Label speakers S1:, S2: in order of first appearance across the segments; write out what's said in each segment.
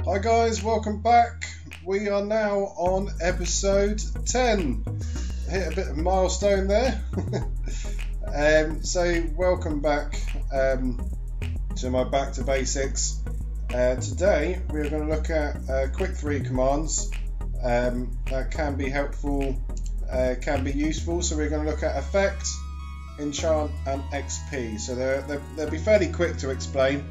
S1: Hi guys, welcome back. We are now on episode 10. Hit a bit of a milestone there. So welcome back to my back to basics. Today we're going to look at quick 3 commands that can be helpful, can be useful. So we're going to look at effect, enchant and XP. So they'll be fairly quick to explain.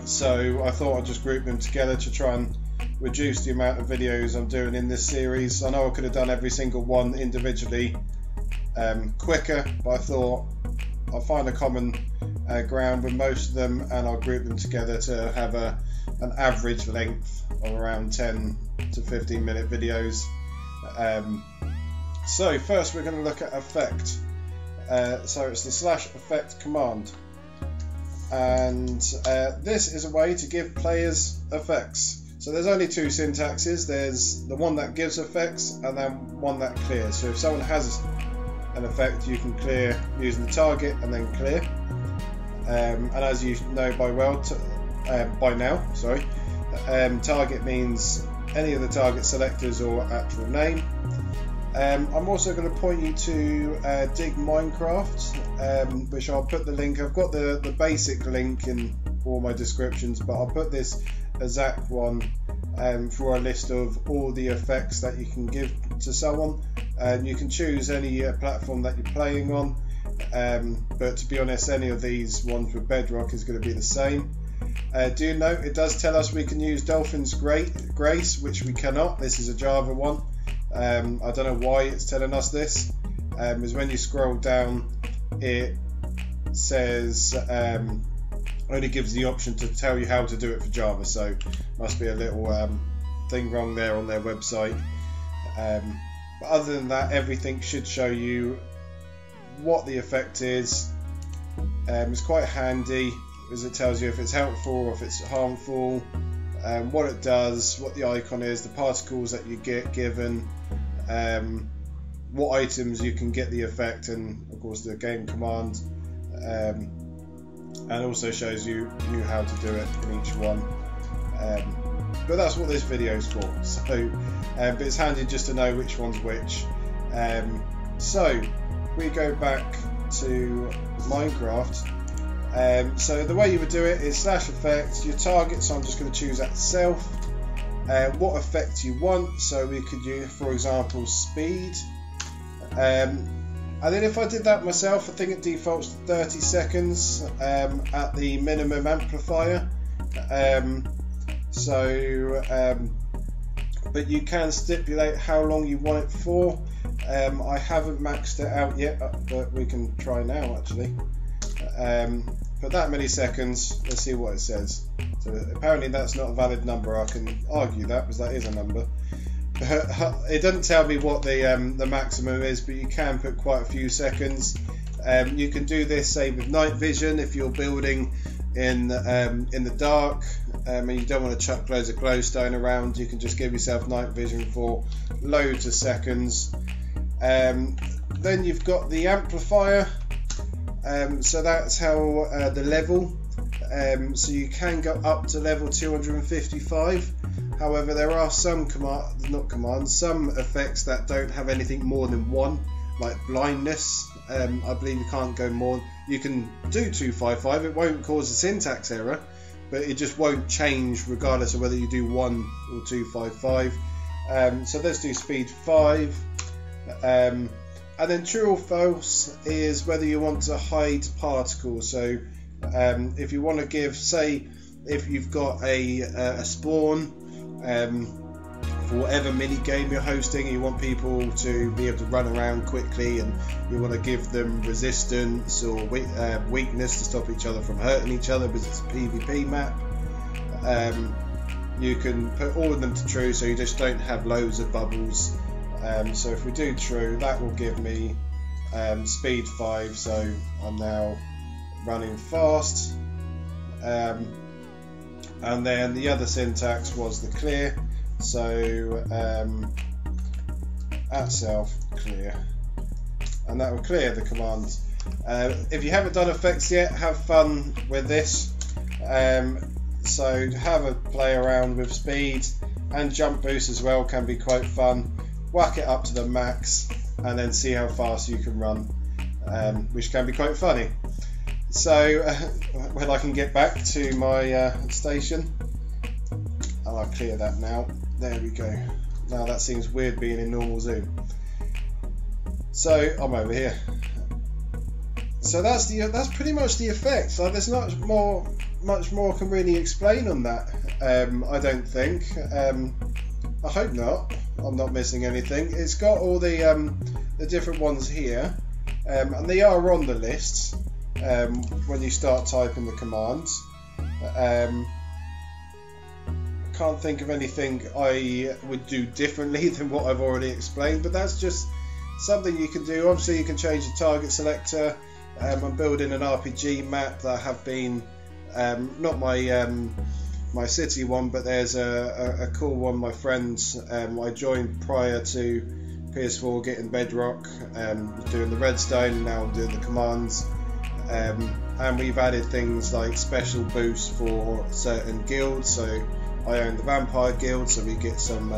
S1: So I thought I'd just group them together to try and reduce the amount of videos I'm doing in this series. I know I could have done every single one individually quicker, but I thought I'll find a common ground with most of them and I'll group them together to have an average length of around 10 to 15 minute videos. So first we're going to look at effect. So it's the /effect command. And this is a way to give players effects. So there's only 2 syntaxes. There's the one that gives effects and then one that clears. So if someone has an effect, you can clear using the target and then clear. And as you know by now, target means any of the target selectors or actual name. I'm also going to point you to Dig Minecraft, which I'll put the link. I've got the basic link in all my descriptions, but I'll put this exact one for a list of all the effects that you can give to someone. You can choose any platform that you're playing on, but to be honest, any of these ones with Bedrock is going to be the same. Do note it does tell us we can use Dolphin's Grace, which we cannot. This is a Java one. I don't know why it's telling us this. Is when you scroll down, it says only gives the option to tell you how to do it for Java. So must be a little thing wrong there on their website. But other than that, everything should show you what the effect is. It's quite handy as it tells you if it's helpful or if it's harmful. What it does, what the icon is, the particles that you get given, what items you can get the effect, and of course the game command, and also shows you how to do it in each one. But that's what this video is for. So, but it's handy just to know which one's which. So we go back to Minecraft. So the way you would do it is /effect, your target, so I'm just going to choose that self, what effect you want, so we could use, for example, speed, and then if I did that myself, I think it defaults to 30 seconds at the minimum amplifier, but you can stipulate how long you want it for. I haven't maxed it out yet, but we can try now actually. For that many seconds, let's see what it says. So apparently that's not a valid number. I can argue that because that is a number. It doesn't tell me what the maximum is, but you can put quite a few seconds. You can do this, say, with night vision if you're building in the dark and you don't want to chuck loads of glowstone around. You can just give yourself night vision for loads of seconds. Then you've got the amplifier. So that's how the level, so you can go up to level 255. However, there are some some effects that don't have anything more than 1, like blindness. I believe you can't go more. You can do 255, it won't cause a syntax error, but it just won't change regardless of whether you do 1 or 255. So let's do speed 5. And then true or false is whether you want to hide particles. So if you want to give, say, if you've got a spawn for whatever mini game you're hosting, you want people to be able to run around quickly, and you want to give them resistance or weakness to stop each other from hurting each other because it's a PvP map, you can put all of them to true, so you just don't have loads of bubbles. So if we do true, that will give me speed 5, so I'm now running fast. And then the other syntax was the clear, so at self clear, and that will clear the command. If you haven't done effects yet, have fun with this. So have a play around with speed, and jump boost as well can be quite fun. Whack it up to the max and then see how fast you can run, which can be quite funny. So when I can get back to my station, and I'll clear that now. There we go. Now that seems weird being in normal zoom. So I'm over here. So that's pretty much the effect. So there's not much more can really explain on that. I don't think. I hope not. I'm not missing anything. It's got all the different ones here, and they are on the list when you start typing the commands. Can't think of anything I would do differently than what I've already explained, but that's just something you can do. Obviously you can change the target selector. I'm building an RPG map that I have been, not my city one, but there's a cool one my friends I joined prior to PS4 getting Bedrock, doing the redstone, now I'm doing the commands, and we've added things like special boosts for certain guilds. So I own the Vampire Guild, so we get some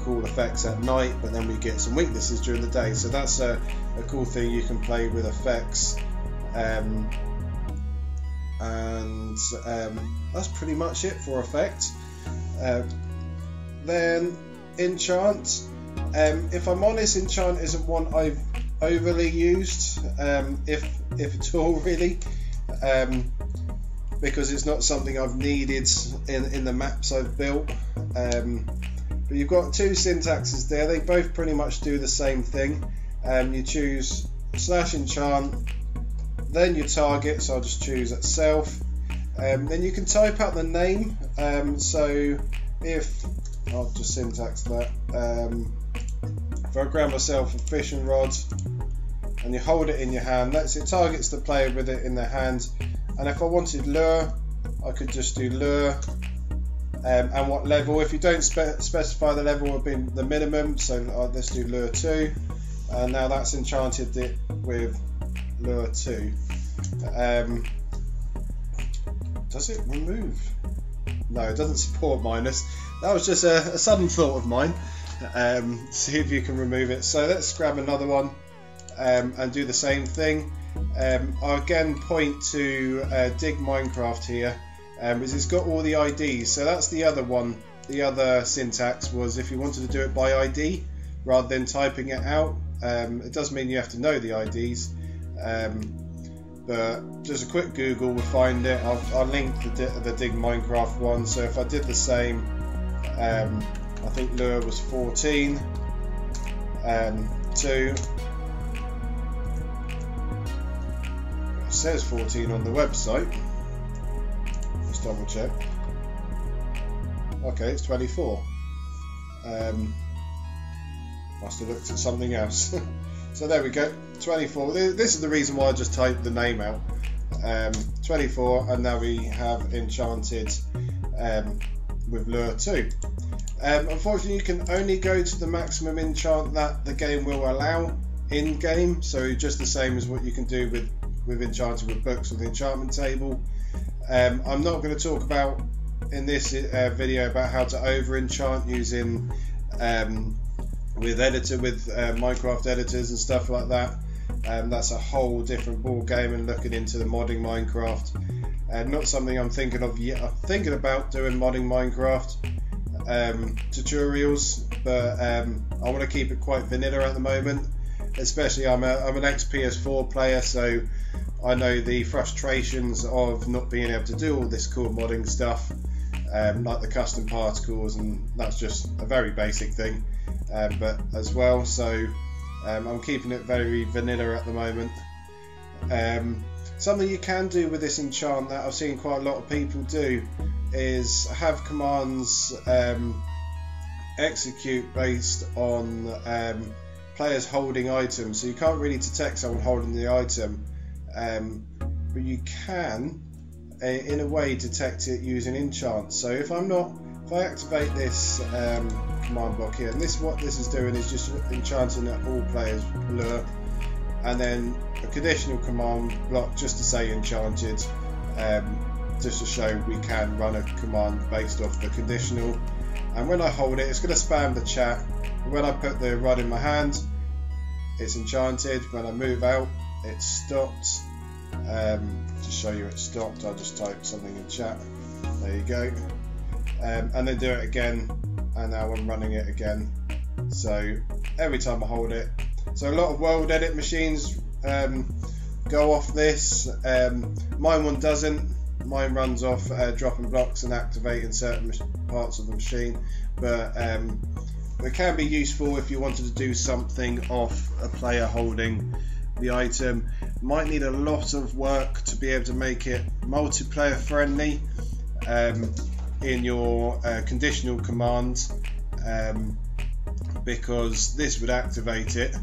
S1: cool effects at night, but then we get some weaknesses during the day. So that's a cool thing you can play with effects, and that's pretty much it for effects. Then enchant. If I'm honest, enchant isn't one I've overly used, if at all, really. Because it's not something I've needed in the maps I've built. But you've got two syntaxes there. They both pretty much do the same thing. You choose /enchant, then your target, so I'll just choose at self. Then you can type out the name. So if I'll just syntax that. If I grab myself a fishing rod and you hold it in your hand, it targets the player with it in their hand. And if I wanted lure, I could just do lure, and what level. If you don't specify the level, would be the minimum, so let's do lure 2, and now that's enchanted it with lure 2. Does it remove? No, it doesn't support minus. That was just a sudden thought of mine. See if you can remove it. So let's grab another one and do the same thing. I'll again point to Dig Minecraft here, because it's got all the IDs. So that's the other one. The other syntax was if you wanted to do it by ID rather than typing it out. It does mean you have to know the IDs, but just a quick Google will find it. I'll link the Dig Minecraft one. So if I did the same, I think lure was 14, 2. It says 14 on the website. Let's double check. Okay, it's 24. Must have looked at something else. So there we go, 24. This is the reason why I just typed the name out. 24, and now we have enchanted with lure 2. Unfortunately, you can only go to the maximum enchant that the game will allow in game. So just the same as what you can do with enchanting with books or the enchantment table. I'm not going to talk about in this video about how to over enchant using with Minecraft editors and stuff like that. That's a whole different ball game, and looking into the modding Minecraft. Not something I'm thinking of yet. I'm thinking about doing modding Minecraft tutorials, but I want to keep it quite vanilla at the moment. Especially I'm an ex-PS4 player, so I know the frustrations of not being able to do all this cool modding stuff, like the custom particles, and that's just a very basic thing, but as well, so I'm keeping it very vanilla at the moment. Something you can do with this enchant that I've seen quite a lot of people do is have commands execute based on players holding items. So you can't really detect someone holding the item, but you can in a way detect it using enchant. So if I activate this command block here, and what this is doing is just enchanting at all players lure, and then a conditional command block just to say enchanted, just to show we can run a command based off the conditional. And when I hold it, it's going to spam the chat. When I put the rod in my hand, it's enchanted. When I move out, it's stopped. To show you it's stopped, I'll just type something in chat. There you go. And then do it again, and now I'm running it again. So every time I hold it. So a lot of world edit machines go off this. Mine one doesn't. Mine runs off dropping blocks and activating certain parts of the machine, but it can be useful if you wanted to do something off a player holding the item. Might need a lot of work to be able to make it multiplayer friendly in your conditional commands, because this would activate it,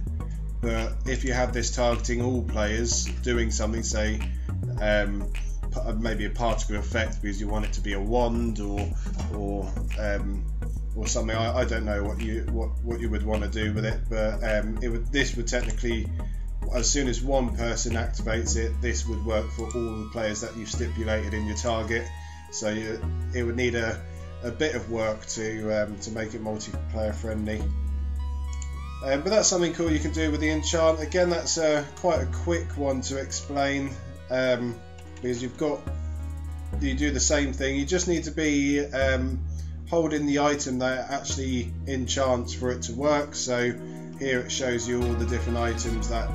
S1: but if you had this targeting all players doing something, say maybe a particle effect because you want it to be a wand or something, I don't know what you would want to do with it, but this would technically, as soon as one person activates it, this would work for all the players that you've stipulated in your target. So it would need a bit of work to make it multiplayer friendly. But that's something cool you can do with the enchant. Again, that's quite a quick one to explain, because you do the same thing. You just need to be holding the item that actually enchants for it to work. So here it shows you all the different items that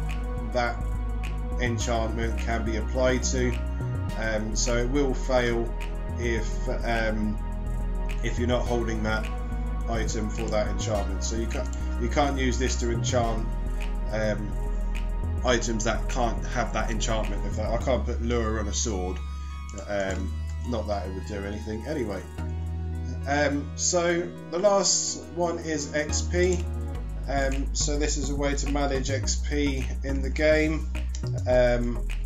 S1: enchantment can be applied to. So it will fail if you're not holding that item for that enchantment. So you can't use this to enchant items that can't have that enchantment. I can't put lure on a sword. Not that it would do anything anyway. So the last one is XP. So this is a way to manage XP in the game.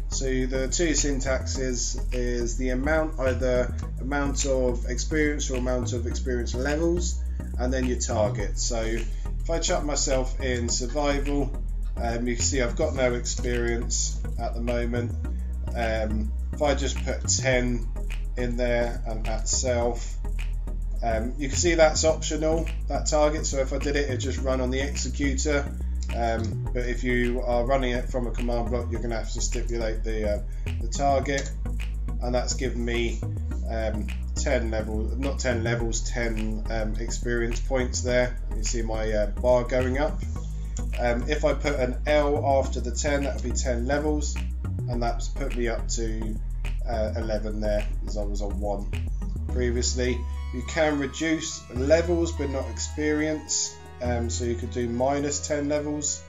S1: So the two syntaxes is the amount, either amount of experience or amount of experience levels, and then your target. So if I chuck myself in survival, you can see I've got no experience at the moment. If I just put 10 in there and at self, you can see that's optional, that target. So if I did it, it'd just run on the executor. But if you are running it from a command block, you're going to have to stipulate the target, and that's given me 10 experience points there. You see my bar going up. If I put an L after the 10, that would be 10 levels, and that's put me up to 11 there, as I was on 1 previously. You can reduce levels but not experience, so you could do minus 10 levels,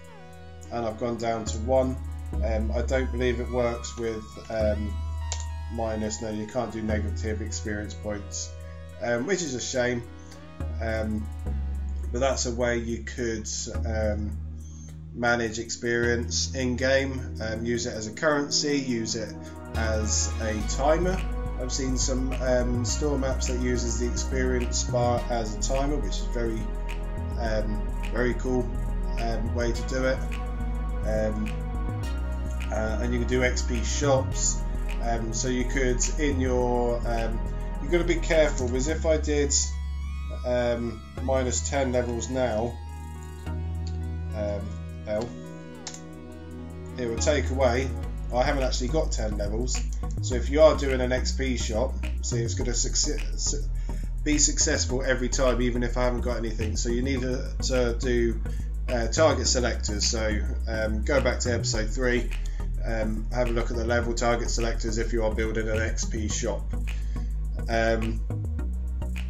S1: and I've gone down to 1. I don't believe it works with minus. No, you can't do negative experience points, which is a shame, but that's a way you could manage experience in game. Use it as a currency, use it as a timer. I've seen some store maps that uses the experience bar as a timer, which is very cool way to do it. And you can do XP shops. So you could, in your you've got to be careful, because if I did minus 10 levels now, it would take away. I haven't actually got 10 levels, so if you are doing an XP shop, see, it's going to be successful every time, even if I haven't got anything. So you need to do target selectors. So go back to episode 3, have a look at the level target selectors if you are building an XP shop.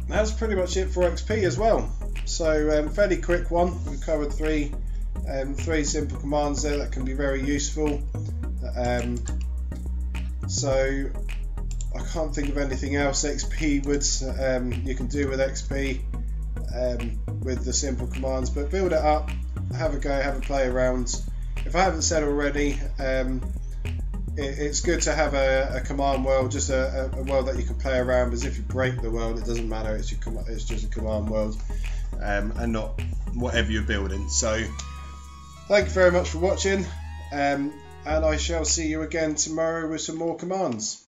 S1: That's pretty much it for XP as well. So fairly quick one. We've covered three simple commands there that can be very useful. So I can't think of anything else XP would you can do with XP with the simple commands, but build it up, have a go, have a play around. If I haven't said already, it's good to have a command world, just a world that you can play around, because if you break the world, it doesn't matter, it's just a command world, and not whatever you're building. So thank you very much for watching, and I shall see you again tomorrow with some more commands.